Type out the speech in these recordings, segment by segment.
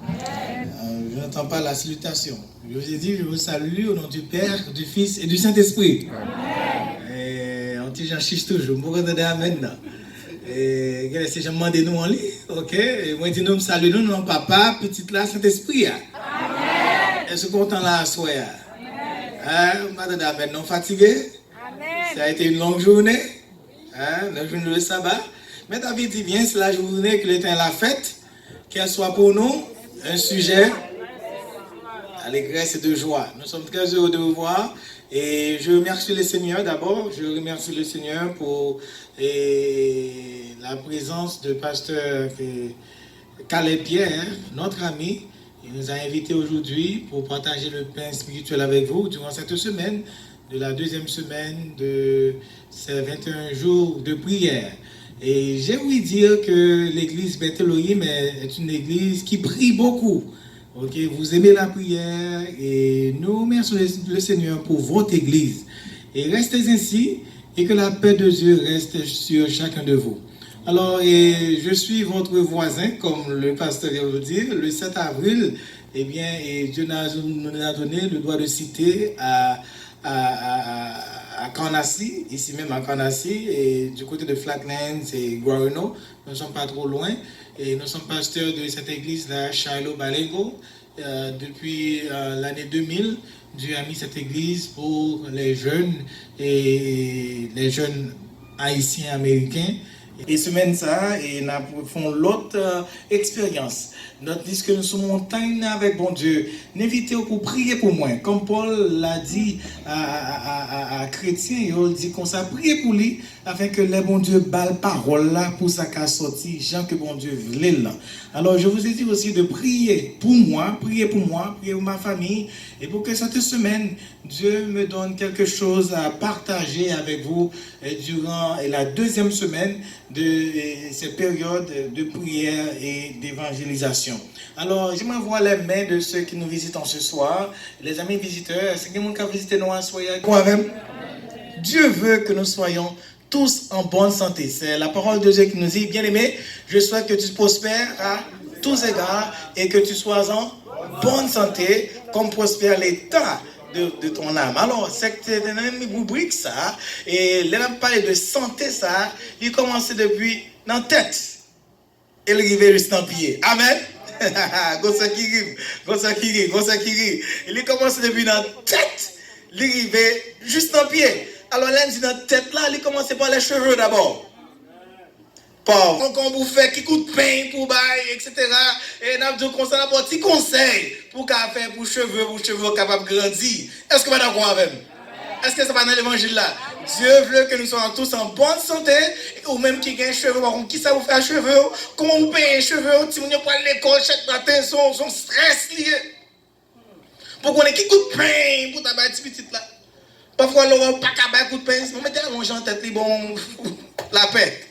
Je n'entends pas la salutation. Je vous ai dit, je vous salue au nom du Père, du Fils et du Saint-Esprit. Et on dit, j'en chiche toujours. Je vous redonne amen. Et c'est j'ai demandé nous en lit, ok? Et moi, je dis, nous, salut nous, non, papa, petite là, Saint-Esprit. Amen. Est-ce qu'on est là, soya? Madame, amen, non fatigué? Amen. Ça a été une longue journée, la journée de sabbat. Mais David dit bien, c'est la journée que l'Éternel a faite, qu'elle soit pour nous un sujet d'allégresse et de joie. Nous sommes très heureux de vous voir et je remercie le Seigneur d'abord. Je remercie le Seigneur pour la présence de pasteur Caleb Pierre, notre ami. Il nous a invités aujourd'hui pour partager le pain spirituel avec vous durant cette semaine, de la deuxième semaine de ces 21 jours de prière. Et j'ai ouï dire que l'église Beth Elohim est une église qui prie beaucoup. Ok, vous aimez la prière et nous remercions le Seigneur pour votre église. Et restez ainsi et que la paix de Dieu reste sur chacun de vous. Alors, je suis votre voisin, comme le pasteur vient de le dire, le 7 avril, eh bien, Dieu nous a donné le droit de citer à Canassie, ici même à Canassie, et du côté de Flatlands et Guarino, nous ne sommes pas trop loin, et nous sommes pasteurs de cette église-là, Shiloh Balego, depuis l'année 2000. Dieu a mis cette église pour les jeunes et les jeunes haïtiens américains. Et semaine ça, et nous faisons l'autre expérience. Notre dit que nous sommes montagne avec bon Dieu. N'invitez-vous pour prier pour moi. Comme Paul l'a dit à chrétiens, il dit qu'on s'est prié pour lui, afin que les bon Dieu balle parole là pour ça qu'a sorti, Jean que bon Dieu voulait là. Alors je vous ai dit aussi de prier pour moi, prier pour ma famille, et pour que cette semaine, Dieu me donne quelque chose à partager avec vous durant la deuxième semaine de cette période de prière et d'évangélisation. Alors, je m'envoie les mains de ceux qui nous visitent ce soir, les amis visiteurs. C'est quelqu'un qui a visité nous, soyez avec. Dieu veut que nous soyons tous en bonne santé. C'est la parole de Dieu qui nous dit, bien-aimé, je souhaite que tu prospères à tous égards et que tu sois en bonne santé, comme prospère l'état de ton âme. Alors, c'est une rubrique ça, et là, on parle de santé ça, il commence depuis dans la tête, et il arrive juste dans le pied. Amen. Gossa qui rit. Il commence depuis dans la tête, il arrive juste dans le pied. Alors là, dans la tête là, il commence par les cheveux d'abord. Pauvre, quand vous faites qui coûte pain pour bail, etc. Et nous avons conseil un petit conseil pour faire pour cheveux capables de grandir. Est-ce que vous êtes d'accord avec moi? Est-ce que ça va dans l'évangile là? Dieu veut que nous soyons tous en bonne santé, ou même qui gagne cheveux, qui ça vous fait cheveux, comment vous payez cheveux, si vous n'avez pas l'école chaque matin, son stress lié. Pour qu'on ait qui coûte pain pour ta petite petite là. Parfois, l'on pas qu'à battre coup de pain, on met allongé en tête, bon, la paix.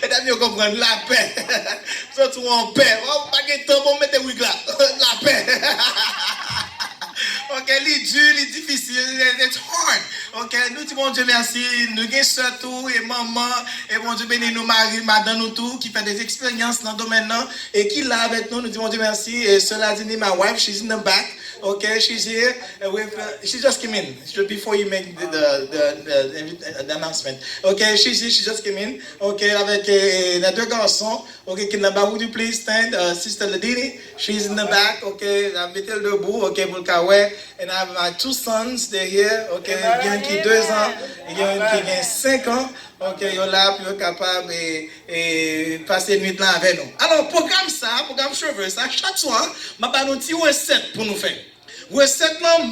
Et d'ailleurs, comprendre la paix. Surtout en paix. On pas de temps, on met des wigs là. La paix. Ok, c'est dur, c'est difficile, it's hard. Ok, nous disons Dieu merci, nous avons surtout et maman, et bon Dieu béni nous Marie, madame nous tout, qui fait des expériences dans le domaine là, et qui là avec nous, nous disons Dieu merci, et cela dit, my wife, she's in the back. Okay, she's here with. She just came in before you make the announcement. Okay, she just came in. Okay, avec les deux garçons. Okay, can would you please stand, Sister Ladini? She's in the back. Okay, I'm Vitel debout. Okay, Bulkawe. And I have my two sons. They're here. Okay, il y en a qui 2 ans, il y en a qui 5 ans. Ok, ils sont là pour être capables de passer une nuit là avec nous. Alors, programme cheveux, ça, chaque soir, je vais nous dire recette pour nous faire. Recette là, je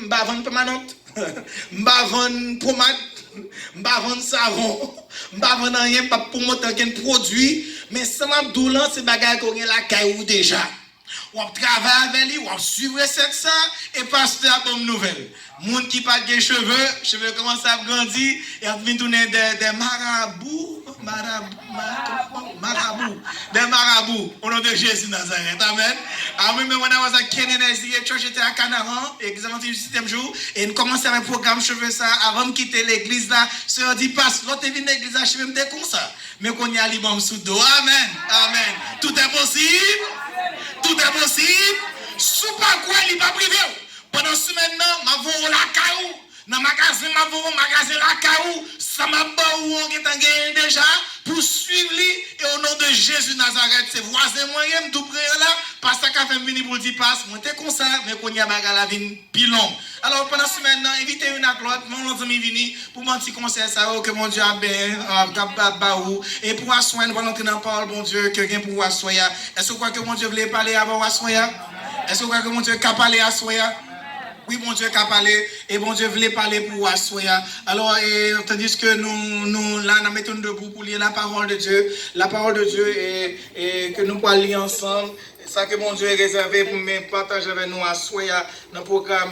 vais vendre permanente, je vais vendre pommade, je vais vendre savon, je vais vendre rien pour monter un produit, mais ça m'a dit là, c'est bagaille qu'on a la caillou déjà. On travaille avec lui, on suit recette ça, et pasteur comme nouvelle. Moun qui pas de cheveux commencent à grandir, et on vient tourner des marabouts, des marabouts, au nom de Jésus Nazareth, amen. I remember when I was a kid in the church, j'étais à Canaran, exactement le 7e jour, et nous commençons avec un programme cheveux ça, avant de quitter l'église là, sœur dit, passe, l'autre est venu l'église là, je vais me dire comme ça, mais qu'on y a l'imam sous dos, amen, amen, tout est possible. Tout est possible. Sous pas quoi, il n'est pas privé. Pendant ce maintenant, je vais la caillou. Dans le magasin, je vais magasin la caillou. Ça m'a bon on est gagné déjà pour suivre lui et au nom de Jésus Nazareth. C'est voisin moyen tout près là. Parce que quand fait venir pour le dire passe, moi t'es comme ça, mais qu'on y a bagarre la vie pilon. Alors pendant ce maintenant, invitez une à l'autre, mon ami vini pour mon petit conseil ça que mon Dieu a bien et pour assoyer nous allons entrer dans la parole bon Dieu que quelqu'un pour assoyer. Est-ce que vous croyez que mon Dieu voulait parler avant assoyer? Est-ce que vous croyez que mon Dieu a parlé à assoyer? Oui, mon Dieu a parlé et bon Dieu voulait parler pour assoyer. Alors, tandis que nous là, nous mettons debout pour lire la parole de Dieu et que nous pourrons lire ensemble. Ça que mon Dieu est réservé pour me partager avec nous à Soya dans le programme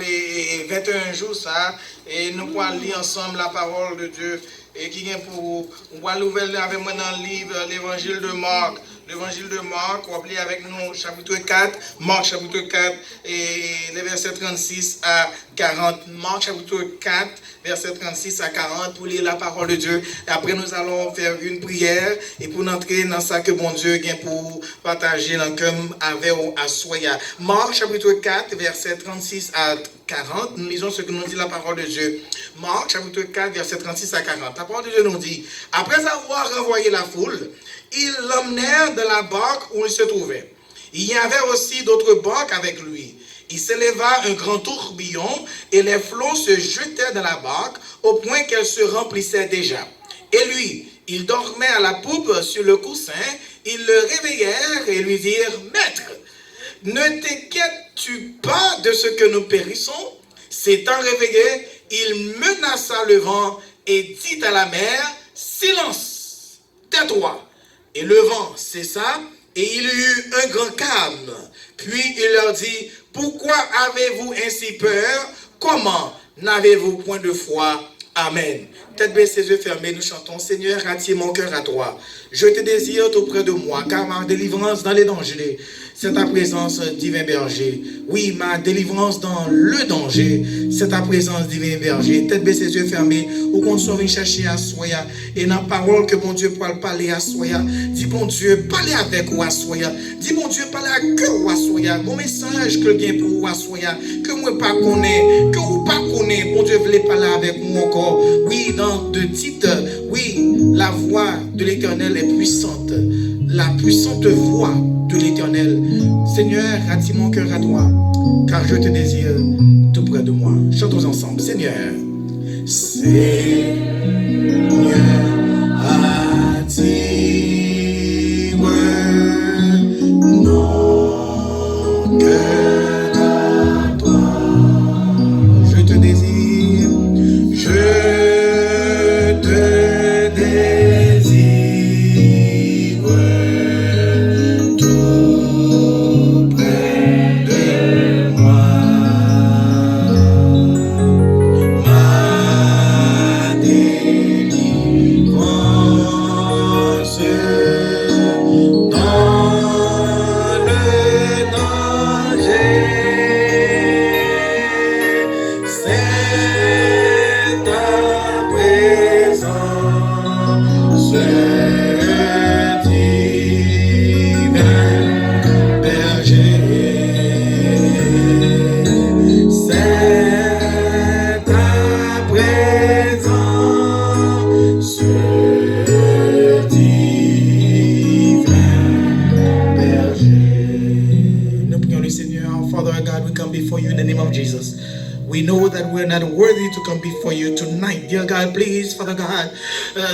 21 jours ça et nous pourrons lire ensemble la parole de Dieu et qui vient pour on va l'ouvrir avec moi dans le livre l'évangile de Marc. L'évangile de Marc, on va lire avec nous chapitre 4, Marc chapitre 4 et les versets 36 à 40. Marc chapitre 4, versets 36 à 40 pour lire la parole de Dieu. Et après nous allons faire une prière et pour entrer dans ça que bon Dieu vient pour partager dans le cœur avec à Soya. Marc chapitre 4, versets 36 à 40, nous lisons ce que nous dit la parole de Dieu. Marc chapitre 4, verset 36 à 40. La parole de Dieu nous dit, après avoir renvoyé la foule, ils l'emmenèrent de la barque où il se trouvait. Il y avait aussi d'autres barques avec lui. Il s'éleva un grand tourbillon et les flots se jetaient dans la barque au point qu'elle se remplissait déjà. Et lui, il dormait à la poupe sur le coussin. Ils le réveillèrent et lui dirent, « Maître, ne t'inquiètes-tu pas de ce que nous périssons ?» S'étant réveillé, il menaça le vent et dit à la mer, « Silence, tais-toi !» Et le vent cessa et il y eut un grand calme. Puis il leur dit, « Pourquoi avez-vous ainsi peur? Comment n'avez-vous point de foi? » Amen. Tête baissée, yeux fermés, nous chantons, Seigneur, attire mon cœur à toi. Je te désire tout près de moi, car ma délivrance dans les dangers, c'est ta présence, divin berger. Oui, ma délivrance dans le danger, c'est ta présence, divin berger. Tête baissée, yeux fermés, ou qu'on soit venu chercher à Soya. Et dans la parole que mon Dieu pourra parler à Soya, dis bon Dieu, parlez avec ou à Soya. Dis bon Dieu, parlez à que ou à Soya. Bon message que vient pour ou à Soya, que moi pas connais, que ou pas connais. Bon Dieu voulait parler avec moi encore. Oui, dans de titres, oui, la voix de l'Éternel est puissante. La puissante voix de l'Éternel. Seigneur, attire mon cœur à toi, car je te désire tout près de moi. Chantons ensemble. Seigneur, Seigneur, attire mon cœur à toi. Je te désire, je te désire. We know that we're not worthy to come before you tonight. Dear God, please, Father God,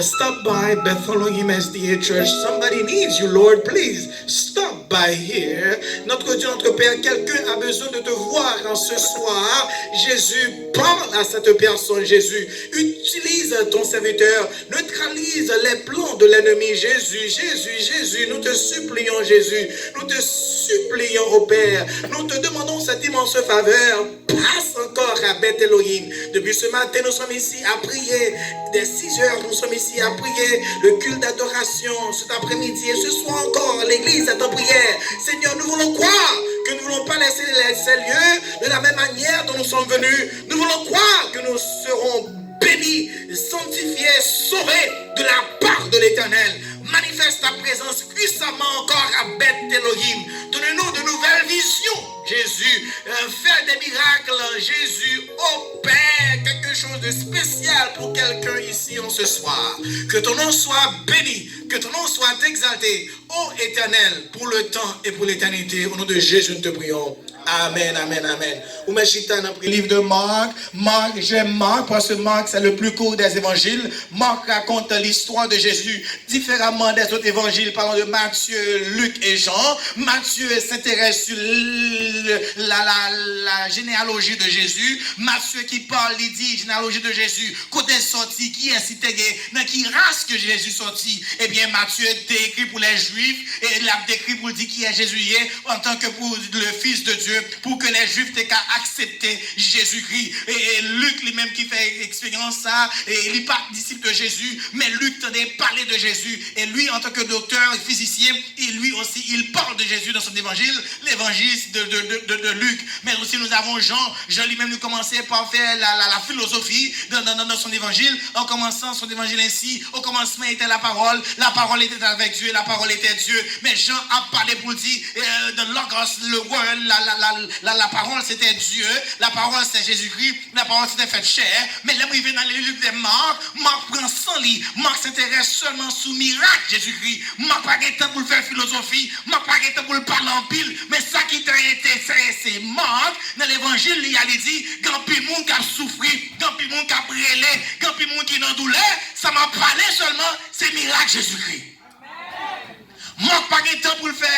stop by Bethlehem SDA Church. Somebody needs you, Lord. Please, stop by here. Notre Dieu, notre Père, quelqu'un a besoin de te voir en ce soir. Jésus, parle à cette personne. Jésus, utilise ton serviteur. Neutralise les plans de l'ennemi. Jésus, Jésus, Jésus, nous te supplions, Jésus. Nous te supplions, ô Père. Nous te demandons cette immense faveur. Passe encore à Beth Elohim. Depuis ce matin, nous sommes ici à prier. Dès 6 heures, nous sommes ici à prier le culte d'adoration. Cet après-midi et ce soir encore, l'église est en prière. Seigneur, nous voulons croire que nous ne voulons pas laisser ces lieux de la même manière dont nous sommes venus. Nous voulons croire que nous serons bénis, sanctifiés, sauvés de la part de l'Éternel. Manifeste ta présence puissamment encore à Beth Elohim. Elohim. Donnez-nous de nouvelles visions. Jésus fait des miracles. Jésus opère quelque chose de spécial pour quelqu'un ici en ce soir. Que ton nom soit béni, que ton nom soit exalté, ô Éternel, pour le temps et pour l'éternité. Au nom de Jésus, nous te prions. Amen, amen, amen. Ou Meshita dans le livre de Marc. J'aime Marc parce que Marc, c'est le plus court des évangiles. Marc raconte l'histoire de Jésus différemment des autres évangiles, parlant de Matthieu, Luc et Jean. Matthieu s'intéresse sur la généalogie de Jésus. Matthieu qui parle, il dit généalogie de Jésus. Côté sorti, qui est cité, dans qui race que Jésus sorti. Eh bien, Matthieu décrit pour les Juifs et il a décrit pour dire qui est Jésus en tant que pour le Fils de Dieu, pour que les Juifs aient qu'à accepter Jésus-Christ. Et Luc lui-même qui fait expérience ça, et il n'est pas disciple de Jésus, mais Luc tenait parler de Jésus. Et lui, en tant que docteur et physicien, et lui aussi, il parle de Jésus dans son évangile, l'évangile de Luc. Mais aussi, nous avons Jean. Jean lui-même nous commençait par faire la philosophie dans son évangile, en commençant son évangile ainsi. Au commencement était la parole était avec Dieu, la parole était Dieu. Mais Jean a parlé pour dire, de Logos, le word, la parole c'était Dieu, la parole c'est Jésus-Christ, la parole c'était faite chair. Mais là, il vient dans les livres de Marc prend 100 livres. Marc s'intéresse seulement sous miracle Jésus-Christ. Marc pas de temps pour faire philosophie, Marc pas de temps pour le parler en pile. Mais ça qui t'a été c'est Marc, dans l'évangile, il a dit, quand plus le monde qui a souffert, quand plus le monde qui a brûlé, quand plus le monde qui est dans douleur, ça m'a parlé seulement, c'est miracle Jésus-Christ. Marc pas de temps pour le faire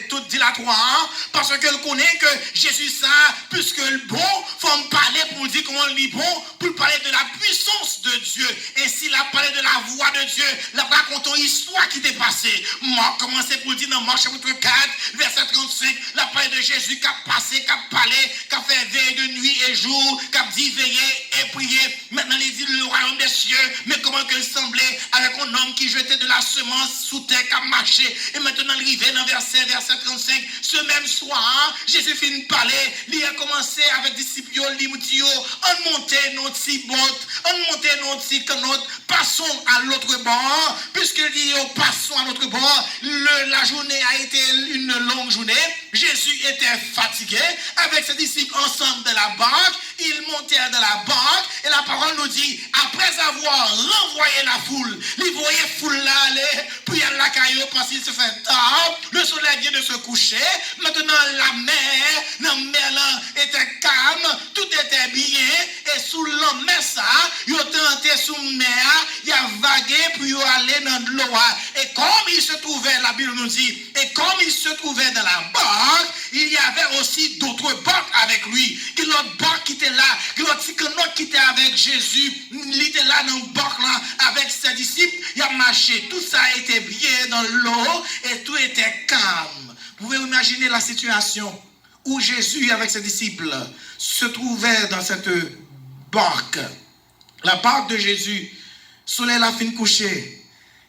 tout dilatoire, parce qu'elle connaît que Jésus ça, puisque le bon, faut me parler pour dire comment il est bon, pour parler de la puissance de Dieu. Ainsi, il a parlé de la voix de Dieu, la racontant histoire qui t'est passée. Marc commençait pour dire dans Marc chapitre 4, verset 35, la parole de Jésus qui a passé, qui a parlé, qui a fait veille de nuit et jour, qui a dit veiller et prier. Maintenant, il dit le royaume des cieux, mais comment que semblait avec un homme qui jetait de la semence sous terre, qui a marché. Et maintenant, il arrivait dans verset 35, ce même soir, Jésus finit de parler, il a commencé avec les disciples, il dit, on montait notre petite botte, on montait notre petit canot, passons à l'autre bord, puisqu'il dit, passons à l'autre bord, la journée a été une longue journée, Jésus était fatigué, avec ses disciples ensemble de la barque, ils montèrent de la barque, et la parole nous dit, après avoir renvoyé la foule, il voyait foule là aller, puis il y a la caillou parce qu'il se fait tard, le soleil vient de se coucher, maintenant la mer là était calme, tout était bien, et sous la mer ça, il a tenté sous mer, il a vagué pour y aller dans l'eau, et comme il se trouvait, la Bible nous dit, et comme il se trouvait dans la barque, il y avait aussi d'autres barques avec lui, que l'autre barque qui était là, que l'autre qui était avec Jésus, il était là dans la barque là, avec ses disciples, il a marché, tout ça était bien dans l'eau, et tout était calme. Vous pouvez imaginer la situation où Jésus avec ses disciples se trouvait dans cette barque. La barque de Jésus, soleil la fin couché,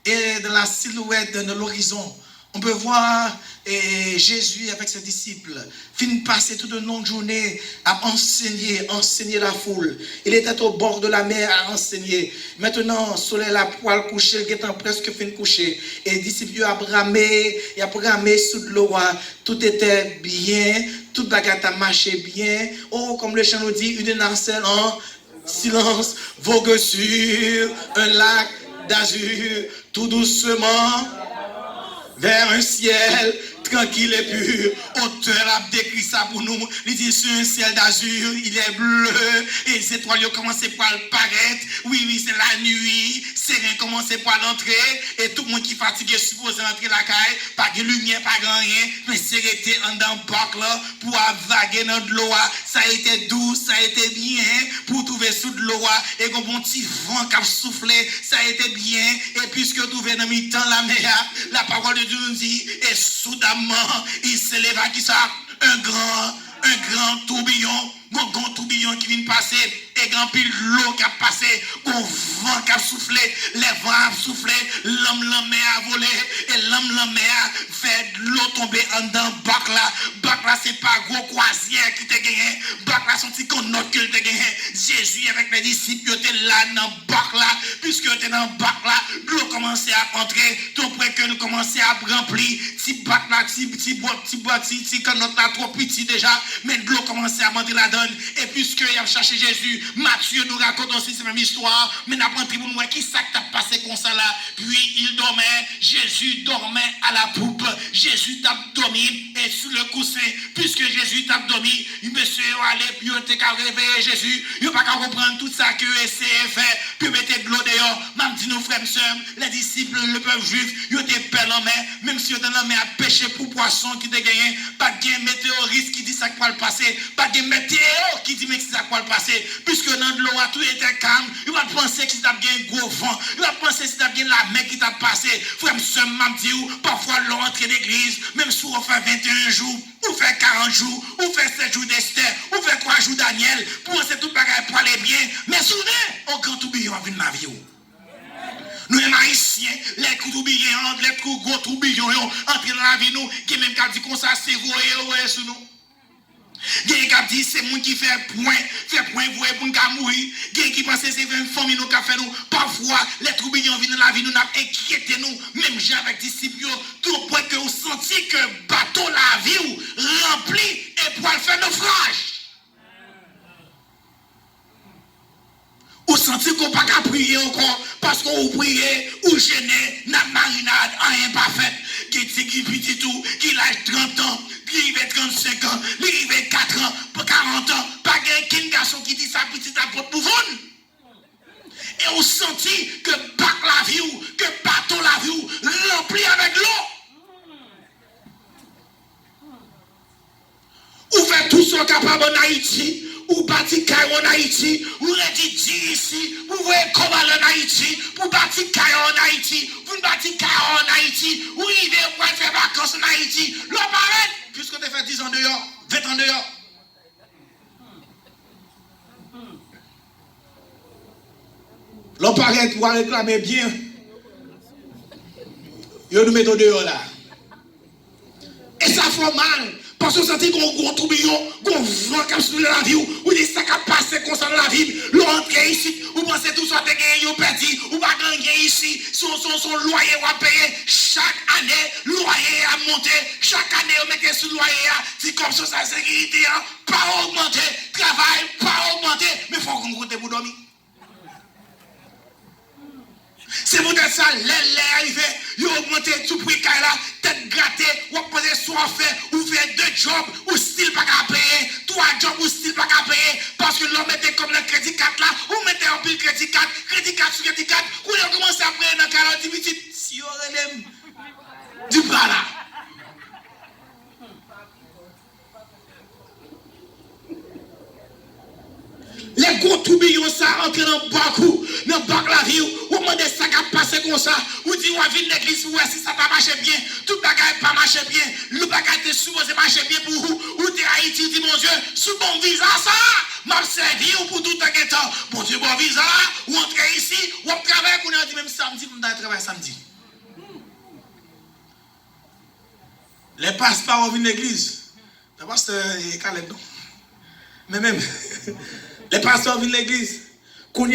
et dans la silhouette de l'horizon, on peut voir Jésus avec ses disciples, fin passer toute une longue journée à enseigner la foule. Il était au bord de la mer à enseigner. Maintenant, soleil la poêle couché, il était presque fin couché. Et les disciples ont bramé sous de l'eau. Tout était bien, toute bagarre a marché bien. Oh, comme le chant nous dit, une nacelle en silence vogue sur un lac d'azur, tout doucement vers un ciel tranquille et pur. Auteur a décrit ça pour nous. Il dit sur un ciel d'azur, il est bleu, et les étoiles ont commencé par paraître. Oui, c'est la nuit. C'est rien commencé par l'entrée, et tout le monde qui est fatigué supposé entrer la caille, pas de lumière, pas de rien, mais c'est resté en dans le bac là pour vaguer dans de l'eau. Ça a été doux, ça a été bien pour trouver sous de l'eau, et un bon petit vent qui a soufflé, ça a été bien. Et puisque trouvé dans mi-temps la mer, la parole de Dieu nous dit, et soudainement il s'élève à qui ça? Un grand tourbillon, qui vient passer et grand pile l'eau qui a passé, un vent qui a soufflé, les vents a soufflé, l'homme a volé, et l'homme a fait de l'eau tomber en dedans bac là. Bac là, c'est pas gros croisière qui t'a gagné, bac là, son petit connote qui t'a gagné. Jésus avec les disciples, ils étaient là dans bac là, puisque ils étaient dans bac là, l'eau commençait à entrer, tout près que nous commençait à remplir, petit bac là, petit connote là, trop petit déjà, mais l'eau commençait à monter la donne, et puisque il a cherché Jésus, Matthieu nous raconte aussi cette même histoire, mais n'a pas pour nous qui ça qui t'a passé comme ça là, puis il dormait, Jésus dormait à la poupe, Jésus t'a dormi, et sur le coussin, puisque Jésus t'a dormi, monsieur allé, puis il était qu'à réveiller Jésus, il n'a pas qu'à comprendre tout ça que c'est fait, puis mettez de l'eau dehors, même dit nos frères et sœurs, les disciples, le peuple juif, ils étaient pelle en main, même si ils étaient en main à pêcher pour poisson qui te gagné, pas de météoriste qui dit ça qui va le passer, pas de météo qui dit mais c'est ça qui va le passer, puisque dans de l'eau tout était calme, il va penser que c'est un gros vent, il va penser que c'est la mer qui t'a passé, frère et sœurs, m'a dit, parfois l'eau entre l'église, même si on fait 21 jours, ou fait 40 jours, ou fait 7 jours d'Esther, ou fait 3 jours Daniel, pour c'est tout bagage pour aller bien, mais souvent, on grand tourbillon avec ma vie. Nous les haïtiens, les coups tourbillons, les gros tourbillons, entrent dans la vie, nous, qui même qui dit comme ça, c'est voyer sur nous. Il y a qui dit c'est moi qui fait point, voyer pour nous mourir. Il y a qui pense que c'est une famille qui fait nous. Parfois, les tourbillons viennent dans la vie, nous n'avons inquiété nous, même j'ai avec disciples, tout point que vous sentiez que le bateau la vie rempli et pour faire naufrage. Ou senti qu'on pas qu'à prier encore parce qu'on prier ou gêné, n'a marinade, rien pas fait. Qui petit tout, qui a 30 ans, qui a 35 ans, qui a 4 ans, 40 ans, pas qu'un garçon qui dit ça petit à pour vous. Et on senti que bac la vie ou que bateau la vie ou rempli avec l'eau. Ou fait tout ce capable en Haïti. Ou bâtir caillou en Haïti, ou redit ici, vous voyez comment en Haïti, pour bâtir caillou en Haïti, vous bâtir caillou en Haïti, ou il vient pour faire vacances en Haïti, l'on paraît, puisque tu as fait 10 ans dehors, 20 ans dehors. L'on paraît pour réclamer bien, vous nous mettez dehors là. Et ça fait mal. Parce que vous sentez qu'on gros tourbillon, qu'on vent comme sur la vie, ou des sacs à passer comme ça dans la vie, l'entrée ici, ou pensez tout ça, te gagné, ou perdu, ou pas gagné ici, son loyer à payer, chaque année, loyer à monter, chaque année, on mettez sur loyer, c'est comme ça, sa sécurité, pas augmenter, travail, pas augmenter, mais il faut qu'on compte pour dormir. C'est pour ça, les arrivés, ils ont augmenté tout prix là, tête grattée, ou poser soit fait, ou faire 2 jobs, ou style pas qu'à payer, 3 jobs, ou style pas qu'à payer, parce que l'on mettait comme le crédit 4 là, ou mettez en pile crédit 4 sur crédit 4, ou ils ont commencé à payer dans 40 minutes, si on relève du bras là. Les gros tourbillons, ça entre dans le bac la vie, ou demandez ça qui a passé comme ça, ou dit, ou à venir l'église, ou si ça pas marché bien, tout bagage pas marché bien, le bagage est supposé marcher bien pour vous, ou t'es Haïti, dit mon Dieu, sous bon visa, ça, m'a servi, ou pour tout un temps, bon Dieu, bon visa, ou entrer ici, ou on travaille, qu'on a dit même samedi, on a travaillé samedi. Les passeports viennent l'église, le pasteur est Caleb, non? Mais même, les pasteurs viennent l'église. Quand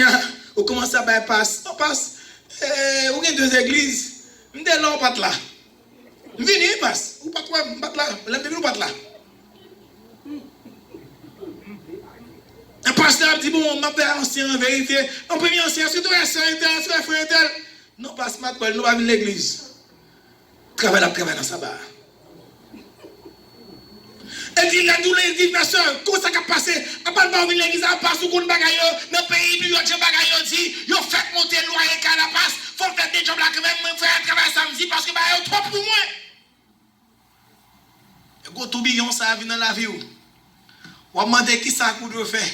on commence à bypass, on passe. On a 2 églises. On est là, on passe là. On vient, on passe. On passe là. On passe là. Un pasteur dit, bon, on m'a fait ancien, vérité. On peut venir ancien, c'est toi, c'est un frère, tel. Non, passe ma toile, nous va venir l'église. Travaille dans sa barre. Elle dit, la douleur, elle dit, ma soeur, comment ça a passé? À part de l'église, à part sous le bagaille, dans le pays, New York, j'ai bagaille, dit, ils ont fait monter le loyer qu'à la passe, faut faire des jobs là, quand même, faire un travail samedi, parce que, bah, il y a trop pour moi. Et quand tourbillon, ça vient dans la vie, ou demander qui ça qu'on doit faire,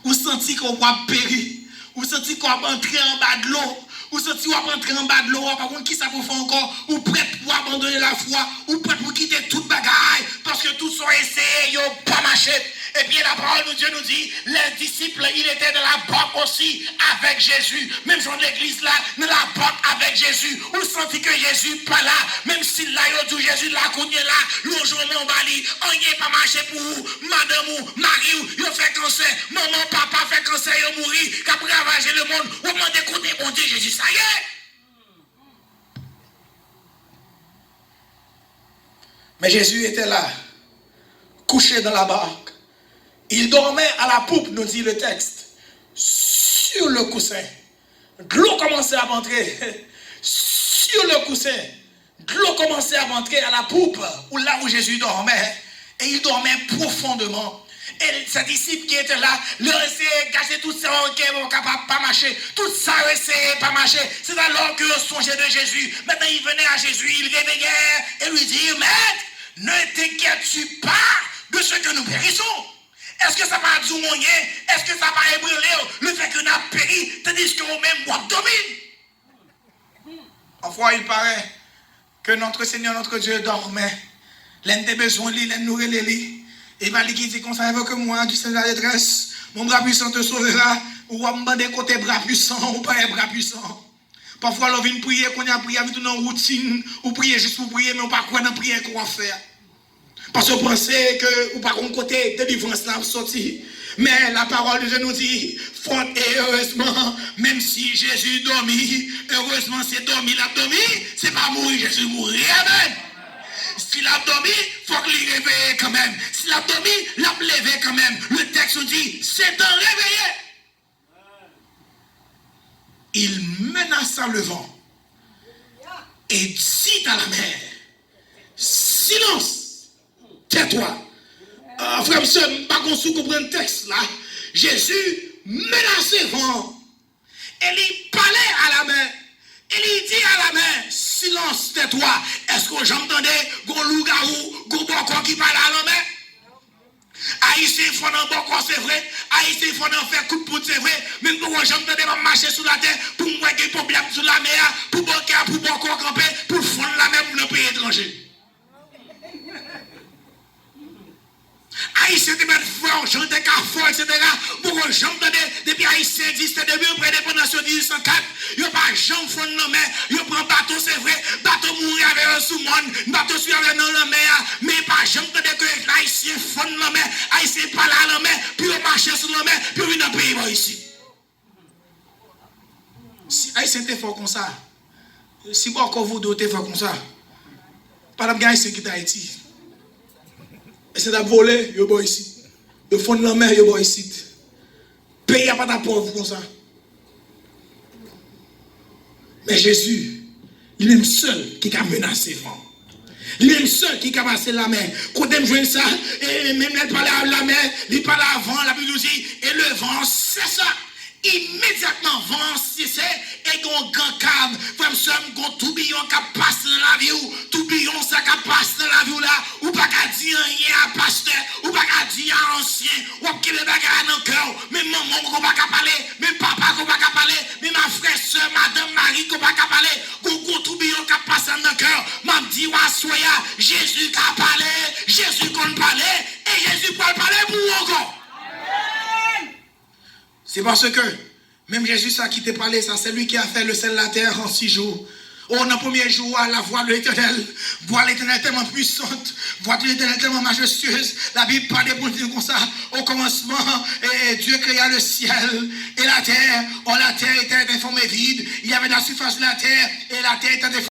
ou sentir qu'on va périr, ou sentir qu'on va entrer en bas de l'eau, ou sentir qu'on va entrer en bas de l'eau, par contre, qui ça qu'on fait encore, ou prêt pour abandonner la foi, ou prêt pour quitter toute bagaille, parce lorsque tous ont essayé, ils n'ont pas marché. Et bien la parole de Dieu nous dit, les disciples, ils étaient dans la barque aussi avec Jésus. Même dans l'église là, dans la barque avec Jésus. On sentit que Jésus pas là. Même si là, il dit Jésus là, qu'on est là, le jour mon bali, on n'est pas marché pour vous, madame ou mari ou, il fait cancer, maman, papa fait cancer, il mourit, qui a ravagé le monde. On m'a écouté, bon Dieu, Jésus, ça y est. Mais Jésus était là, couché dans la barque. Il dormait à la poupe, nous dit le texte, sur le coussin. De l'eau commençait à rentrer sur le coussin. De l'eau commençait à rentrer à la poupe, là où Jésus dormait. Et il dormait profondément. Et ses disciples qui étaient là, leur essayaient de cacher tout ça, qui ne capable pas marcher. Tout ça, essayaient de pas marcher. C'est alors que songeait de Jésus. Maintenant, il venait à Jésus, il réveillait et lui dit, Maître, ne t'inquiètes-tu pas de ce que nous périssons? Est-ce que ça va dire moyen? Est-ce que ça va ébranler le fait que nous avons péri, tandis que nous-mêmes, nous domine? Parfois, il paraît que notre Seigneur, notre Dieu dormait. L'un des besoins, l'un nourrit les lits. Et il va lui dire qu'on savait que moi, du Seigneur la détresse, mon bras puissant te sauvera. Ou à me demander côté bras puissant, ou pas un bras puissant. Parfois, on vient prier, qu'on a prié avec une routine, ou prier juste pour prier, mais on ne pas quoi dans prière qu'on va faire. Parce qu'on pensait que, ou par contre, côté délivrance là, sorti. Mais la parole de Dieu nous dit, fort et heureusement, même si Jésus dormit, heureusement c'est dormi, l'a dormi, c'est pas mourir, Jésus mourit. Amen. S'il a dormi, il faut qu'il réveille quand même. S'il a dormi, il a levé quand même. Le texte nous dit, c'est un réveillé. Il menaça le vent et dit à la mer, silence. Tais-toi. Frère, je ne sais pas qu'on comprend le texte là. Jésus menaçait le vent. Et il parlait à la mer. Et il dit à la mer, silence, tais-toi. Est-ce que j'entendais gon loup-garou, gon bokon qui parle à la mer? Haïtien, il faut en bokon, c'est vrai. Haïtien, il faut en faire coup de poudre, c'est vrai. Même quand j'entendais marcher sur la terre, pour moi, il y a des problèmes sur la mer, pour bokon camper, pour fondre la mer pour le pays étranger. Haïtien te mettre fort, chanter qu'à fort, etc. Pour que j'entende, depuis Haïtien dit, c'était depuis l'indépendance de 1804, il n'y a pas jamais fond dans la mer, il prend bateau, c'est vrai, bateau mourir avec un sous-monde, bateau suit avec dans la mer, mais pas jamais que l'Haïtien fond dans la mer, Haïtien parle à la mer, puis il marche sur la mer, puis il vient dans le pays ici. Si Haïtien était fort comme ça, si bon encore vous d'autres fort comme ça, pas de Haïtien qui est Haïti. Et c'est de voler, il y a ici. Le fond de la mer, il y a ici. Pays n'a pas de pauvre comme ça. Mais Jésus, il est seul qui a menacé le vent. Il est seul qui a passé la mer. Quand on joue ça, et même il parle à la mer, il parle avant, la Bible nous dit, et le vent, c'est ça. Immédiatement, vent cessé et gon grand cam, comme ça, gon tourbillon qui passe dans la vie ou tourbillon ça qui passe dans la vie là, ou pas qu'à dire rien à pasteur, ou pas qu'à dire à ancien, ou qui le bagarre dans le cœur, même maman qu'on pas qu'à parler, même papa qu'on pas qu'à parler, même ma frère, soeur, madame, Marie qu'on pas qu'à parler, gon tourbillon qui passe dans le cœur, m'a dit wa soya, Jésus qui a parlé, Jésus qu'on parler, et Jésus peut parler pour vous encore. C'est parce que, même Jésus, ça qui t'a parlé, ça, c'est lui qui a fait le ciel et la terre en 6 jours. Oh, dans le premier jour, la voix de l'Éternel, voix de l'Éternel tellement puissante, voix de l'Éternel tellement majestueuse. La Bible parle pour dire comme ça, au commencement, Dieu créa le ciel et la terre. Oh, la terre était informée vide. Il y avait la surface de la terre et la terre était